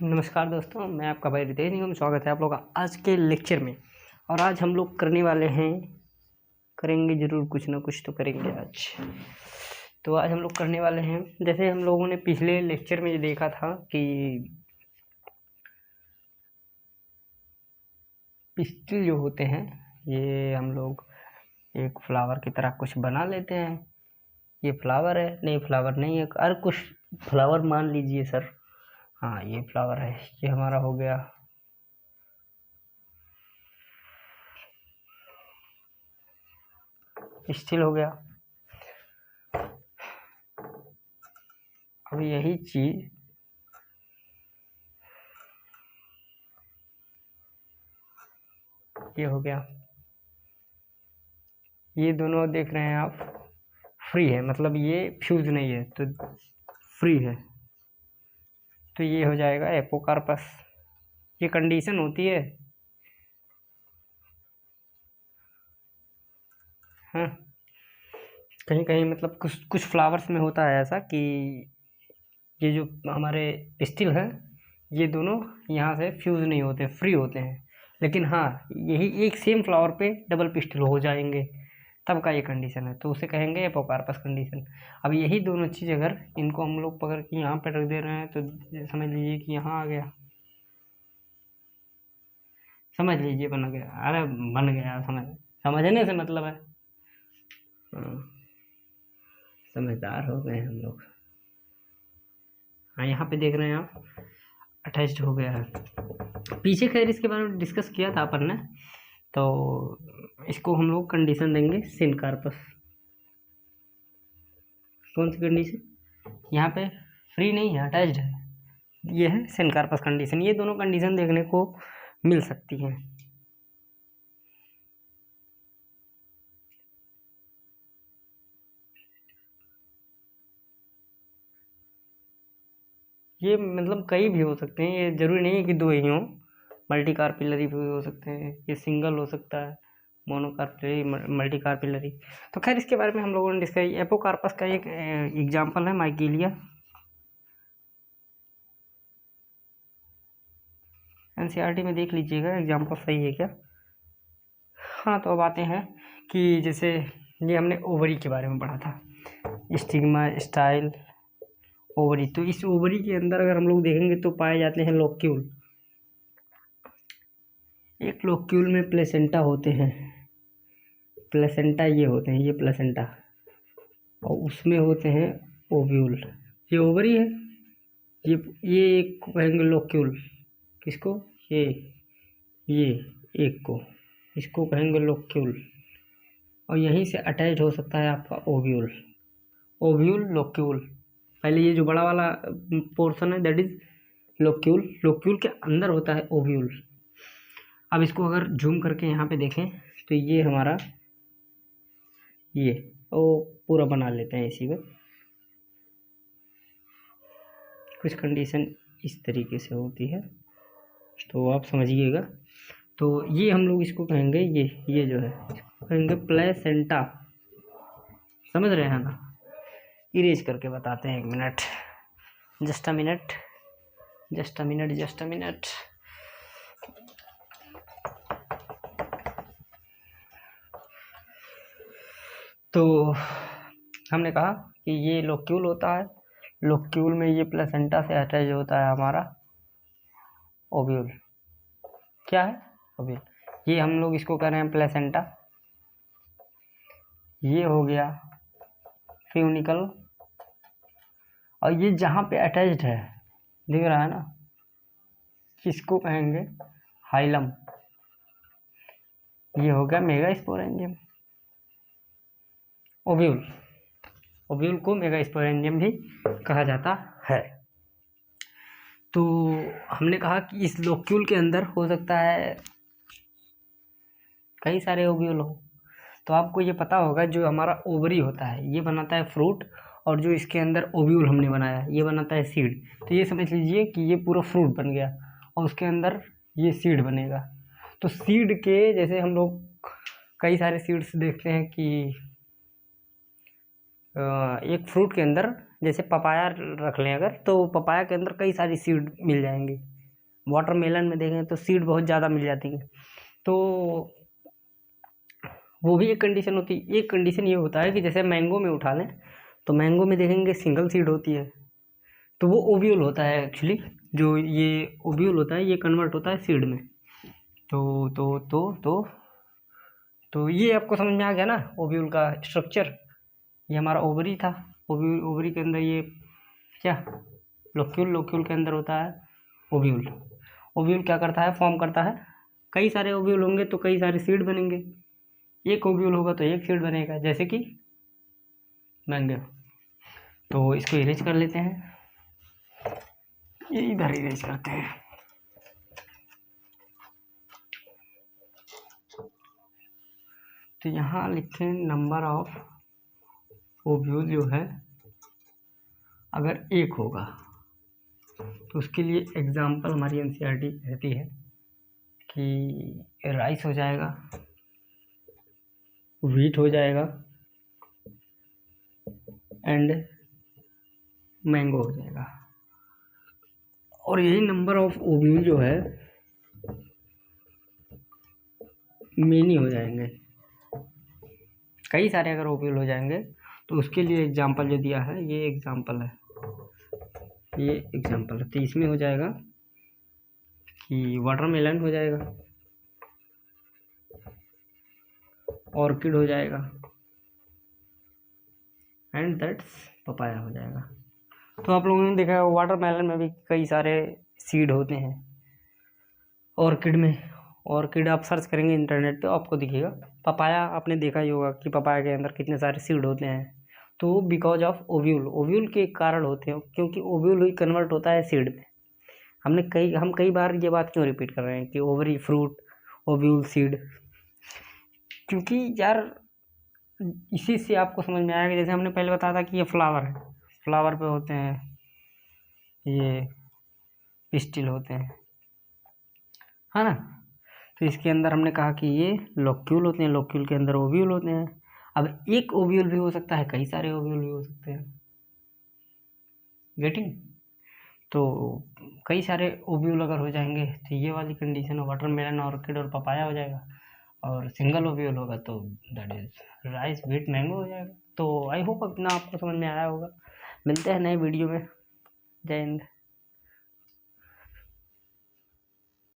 नमस्कार दोस्तों, मैं आपका भाई रितेश निगम। स्वागत है आप लोग का आज के लेक्चर में। और आज हम लोग करने वाले हैं, करेंगे ज़रूर, कुछ ना कुछ तो करेंगे आज। तो आज हम लोग करने वाले हैं, जैसे हम लोगों ने पिछले लेक्चर में ये देखा था कि पिस्टल जो होते हैं ये हम लोग एक फ्लावर की तरह कुछ बना लेते हैं। ये फ्लावर है, नहीं फ्लावर नहीं है, और कुछ फ्लावर मान लीजिए सर। हाँ, ये फ्लावर है, ये हमारा हो गया। स्टिल हो गया। अब यही चीज ये हो गया। ये दोनों देख रहे हैं आप, फ्री है, मतलब ये फ्यूज नहीं है तो फ्री है, तो ये हो जाएगा एपोकार्पस। ये कंडीशन होती है। हाँ, कहीं कहीं मतलब कुछ कुछ फ्लावर्स में होता है ऐसा कि ये जो हमारे पिस्टिल हैं ये दोनों यहाँ से फ्यूज नहीं होते, फ्री होते हैं। लेकिन हाँ, यही एक सेम फ्लावर पे डबल पिस्टिल हो जाएंगे, तब का ये कंडीशन है, तो उसे कहेंगे एपोकार्पस कंडीशन। अब यही दोनों चीज़ अगर इनको हम लोग पकड़ के यहाँ पर रख दे रहे हैं तो समझ लीजिए कि यहाँ आ गया, समझ लीजिए बन गया। अरे बन गया, समझने से मतलब है। समझदार हो गए हम लोग। हाँ, यहाँ पे देख रहे हैं आप, अटैच्ड हो गया है। पीछे खैर इसके बारे में डिस्कस किया था अपन ने, तो इसको हम लोग कंडीशन देंगे सिनकार्पस। कौन सी कंडीशन? यहाँ पे फ्री नहीं है, अटैच्ड है, ये है सिनकार्पस कंडीशन। ये दोनों कंडीशन देखने को मिल सकती हैं। ये मतलब कई भी हो सकते हैं, ये जरूरी नहीं है कि दो ही हों। मल्टी कार्पिलरी भी हो सकते हैं, ये सिंगल हो सकता है, मोनोकार्पिलरी, मल्टी कार्पिलरी। तो खैर इसके बारे में हम लोगों ने डिस्कस। एपोकार्पस का एक एग्जाम्पल है माइकेलिया। एनसीईआरटी में देख लीजिएगा एग्जाम्पल सही है क्या। हाँ, तो अब आते हैं कि जैसे ये हमने ओवरी के बारे में पढ़ा था, स्टिग्मा, स्टाइल, ओवरी। तो इस ओवरी के अंदर अगर हम लोग देखेंगे तो पाए जाते हैं लोक्यूल। एक लोक्यूल में प्लेसेंटा होते हैं, प्लेसेंटा ये होते हैं, ये प्लेसेंटा, और उसमें होते हैं ओव्यूल। ये ओवरी है, ये एक को कहेंगे लोक्यूल। किसको? ये एक को, इसको कहेंगे लोक्यूल। और यहीं से अटैच हो सकता है आपका ओव्यूल। Ovule, locule. पहले ये जो बड़ा वाला पोर्शन है दैट इज लोक्यूल। लोक्यूल के अंदर होता है ओव्यूल। अब इसको अगर जूम करके यहाँ पे देखें तो ये हमारा ये वो पूरा बना लेते हैं इसी में। कुछ कंडीशन इस तरीके से होती है, तो आप समझिएगा। तो ये हम लोग इसको कहेंगे, ये जो है इसको कहेंगे प्लेसेंटा। समझ रहे हैं ना? इरेज करके बताते हैं, एक minute, just a minute, just a minute, just a minute. तो हमने कहा कि ये लोक्यूल होता है, लोक्यूल में ये प्लेसेंटा से अटैच होता है हमारा ओव्यूल। क्या है? ओव्यूल। ये हम लोग इसको कह रहे हैं प्लेसेंटा। ये हो गया फ्यूनिकल, और ये जहाँ पे अटैच्ड है दिख रहा है ना, किसको कहेंगे? हाइलम। ये हो गया मेगास्पोरेंजियम। ओव्यूल, ओव्यूल को मेगास्पोरेंजियम भी कहा जाता है। तो हमने कहा कि इस लोक्यूल के अंदर हो सकता है कई सारे ओव्यूल हो। तो आपको ये पता होगा जो हमारा ओवरी होता है ये बनाता है फ्रूट, और जो इसके अंदर ओव्यूल हमने बनाया ये बनाता है सीड। तो ये समझ लीजिए कि ये पूरा फ्रूट बन गया और उसके अंदर ये सीड बनेगा। तो सीड के जैसे हम लोग कई सारे सीड्स देखते हैं कि एक फ्रूट के अंदर जैसे पपाया रख लें अगर, तो पपाया के अंदर कई सारी सीड मिल जाएंगी। वाटरमेलन में देखें तो सीड बहुत ज़्यादा मिल जाती है। तो वो भी एक कंडीशन होती है। एक कंडीशन ये होता है कि जैसे मैंगो में उठा लें तो मैंगो में देखेंगे सिंगल सीड होती है, तो वो ओव्यूल होता है एक्चुअली। जो ये ओव्यूल होता है ये कन्वर्ट होता है सीड में। तो ये आपको समझ में आ गया ना ओव्यूल का स्ट्रक्चर। ये हमारा ओवरी था। ओवरी के अंदर ये क्या लोक्यूल, लोक्यूल के अंदर होता है ओव्यूल। ओव्यूल क्या करता है, फॉर्म करता है। कई सारे ओव्यूल होंगे तो कई सारे सीड बनेंगे। एक ओव्यूल होगा तो एक सीड बनेगा, जैसे कि मैंगो। तो इसको इरेज कर लेते हैं, ये इधर इरेज करते हैं। तो यहाँ लिखें नंबर ऑफ ओव्यूल जो है अगर एक होगा तो उसके लिए एग्जाम्पल हमारी एनसीईआरटी कहती है कि राइस हो जाएगा, व्हीट हो जाएगा एंड मैंगो हो जाएगा। और यही नंबर ऑफ ओव्यूल जो है मेनी हो जाएंगे। कई सारे अगर ओव्यूल हो जाएंगे तो उसके लिए एग्जाम्पल जो दिया है ये एग्जाम्पल है, ये एग्जाम्पल है। तो इसमें हो जाएगा कि वाटरमेलन हो जाएगा, ऑर्किड हो जाएगा एंड दैट्स पपाया हो जाएगा। तो आप लोगों ने देखा वाटरमेलन में भी कई सारे सीड होते हैं। ऑर्किड में, ऑर्किड आप सर्च करेंगे इंटरनेट पे आपको दिखेगा। पपाया आपने देखा ही होगा कि पपाया के अंदर कितने सारे सीड होते हैं। तो बिकॉज ऑफ ओव्यूल, ओव्यूल के कारण होते हैं, क्योंकि ओव्यूल ही कन्वर्ट होता है सीड में। हम कई बार ये बात क्यों रिपीट कर रहे हैं कि ओवरी, फ्रूट, ओव्यूल, सीड, क्योंकि यार इसी से आपको समझ में आएगा। जैसे हमने पहले बताया था कि ये फ्लावर है, फ्लावर पे होते हैं ये पिस्टिल होते हैं, है ना। तो इसके अंदर हमने कहा कि ये लोक्यूल होते हैं, लोक्यूल के अंदर ओव्यूल होते हैं। अब एक ओव्यूल भी हो सकता है, कई सारे ओव्यूल भी हो सकते हैं, गेटिंग। तो कई सारे ओव्यूल अगर हो जाएंगे तो ये वाली कंडीशन है, वाटरमेलन, ऑर्किड और पपाया हो जाएगा। और सिंगल ओव्यूल होगा तो that is rice, wheat, mango हो जाएगा। तो आई होप इतना आपको समझ में आया होगा। मिलते हैं नए वीडियो में। जय हिंद।